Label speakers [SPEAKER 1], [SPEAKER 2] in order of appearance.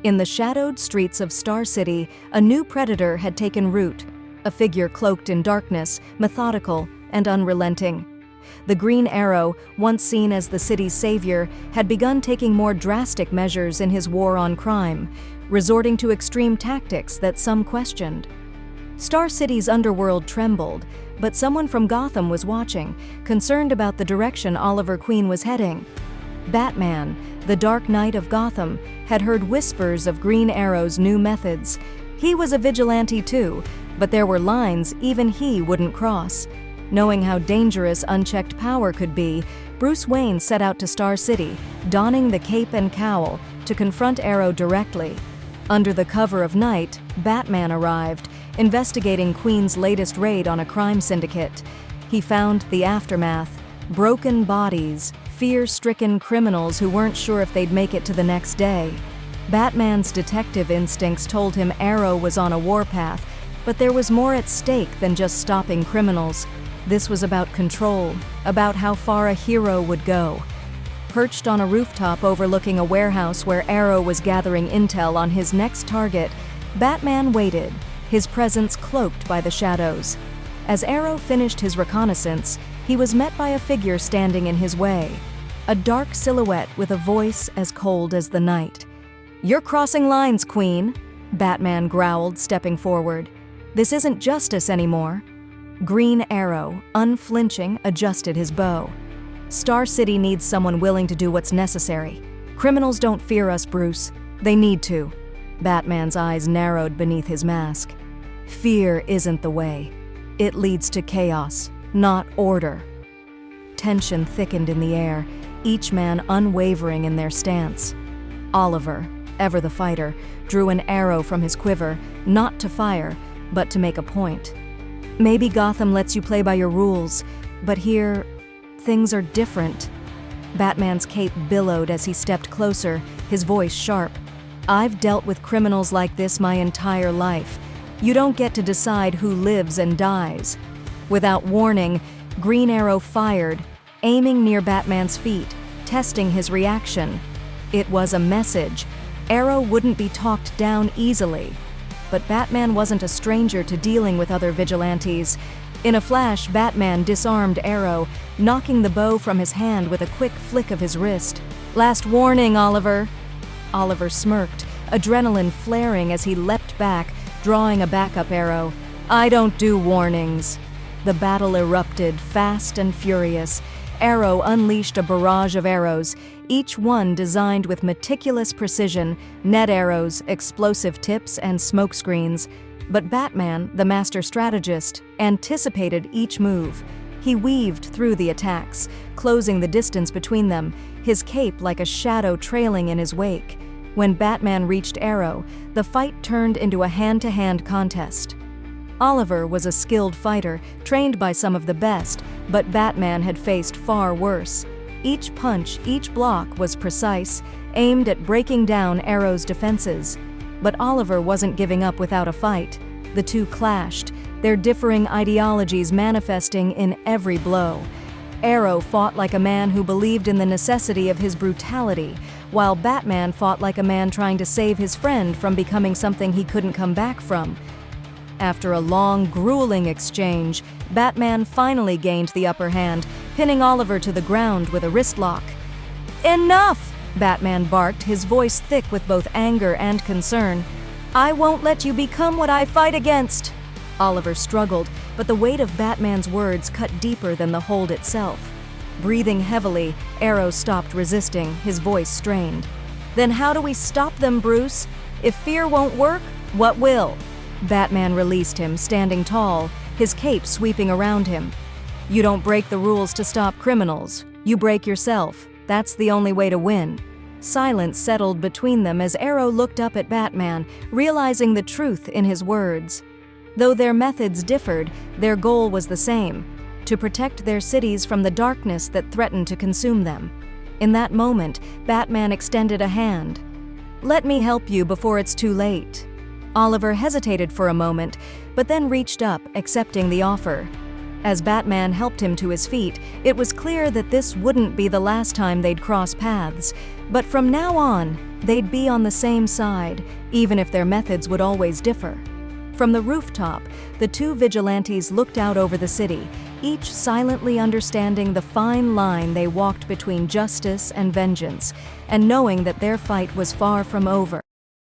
[SPEAKER 1] In the shadowed streets of Star City, a new predator had taken root, a figure cloaked in darkness, methodical, and unrelenting. The Green Arrow, once seen as the city's savior, had begun taking more drastic measures in his war on crime, resorting to extreme tactics that some questioned. Star City's underworld trembled, but someone from Gotham was watching, concerned about the direction Oliver Queen was heading. Batman, the Dark Knight of Gotham, had heard whispers of Green Arrow's new methods. He was a vigilante too, but there were lines even he wouldn't cross. Knowing how dangerous unchecked power could be, Bruce Wayne set out to Star City, donning the cape and cowl, to confront Arrow directly. Under the cover of night, Batman arrived, investigating Queen's latest raid on a crime syndicate. He found the aftermath: broken bodies, fear-stricken criminals who weren't sure if they'd make it to the next day. Batman's detective instincts told him Arrow was on a warpath, but there was more at stake than just stopping criminals. This was about control, about how far a hero would go. Perched on a rooftop overlooking a warehouse where Arrow was gathering intel on his next target, Batman waited, his presence cloaked by the shadows. As Arrow finished his reconnaissance, he was met by a figure standing in his way, a dark silhouette with a voice as cold as the night. "You're crossing lines, Queen," Batman growled, stepping forward. "This isn't justice anymore." Green Arrow, unflinching, adjusted his bow. "Star City needs someone willing to do what's necessary. Criminals don't fear us, Bruce. They need to." Batman's eyes narrowed beneath his mask. "Fear isn't the way. It leads to chaos, not order." Tension thickened in the air, each man unwavering in their stance. Oliver, ever the fighter, drew an arrow from his quiver, not to fire, but to make a point. "Maybe Gotham lets you play by your rules, but here, things are different." Batman's cape billowed as he stepped closer, his voice sharp. "I've dealt with criminals like this my entire life. You don't get to decide who lives and dies." Without warning, Green Arrow fired, aiming near Batman's feet, testing his reaction. It was a message. Arrow wouldn't be talked down easily. But Batman wasn't a stranger to dealing with other vigilantes. In a flash, Batman disarmed Arrow, knocking the bow from his hand with a quick flick of his wrist. "Last warning, Oliver." Oliver smirked, adrenaline flaring as he leapt back, drawing a backup arrow. "I don't do warnings." The battle erupted, fast and furious. Arrow unleashed a barrage of arrows, each one designed with meticulous precision, net arrows, explosive tips, and smokescreens. But Batman, the master strategist, anticipated each move. He weaved through the attacks, closing the distance between them, his cape like a shadow trailing in his wake. When Batman reached Arrow, the fight turned into a hand-to-hand contest. Oliver was a skilled fighter, trained by some of the best, but Batman had faced far worse. Each punch, each block was precise, aimed at breaking down Arrow's defenses. But Oliver wasn't giving up without a fight. The two clashed, their differing ideologies manifesting in every blow. Arrow fought like a man who believed in the necessity of his brutality, while Batman fought like a man trying to save his friend from becoming something he couldn't come back from. After a long, grueling exchange, Batman finally gained the upper hand, pinning Oliver to the ground with a wrist lock. "Enough!" Batman barked, his voice thick with both anger and concern. "I won't let you become what I fight against." Oliver struggled, but the weight of Batman's words cut deeper than the hold itself. Breathing heavily, Arrow stopped resisting, his voice strained. "Then how do we stop them, Bruce? If fear won't work, what will?" Batman released him, standing tall, his cape sweeping around him. "You don't break the rules to stop criminals. You break yourself. That's the only way to win." Silence settled between them as Arrow looked up at Batman, realizing the truth in his words. Though their methods differed, their goal was the same: to protect their cities from the darkness that threatened to consume them. In that moment, Batman extended a hand. "Let me help you before it's too late." Oliver hesitated for a moment, but then reached up, accepting the offer. As Batman helped him to his feet, it was clear that this wouldn't be the last time they'd cross paths. But from now on, They'd be on the same side, even if their methods would always differ. From the rooftop, the two vigilantes looked out over the city, each silently understanding the fine line they walked between justice and vengeance, and knowing that their fight was far from over.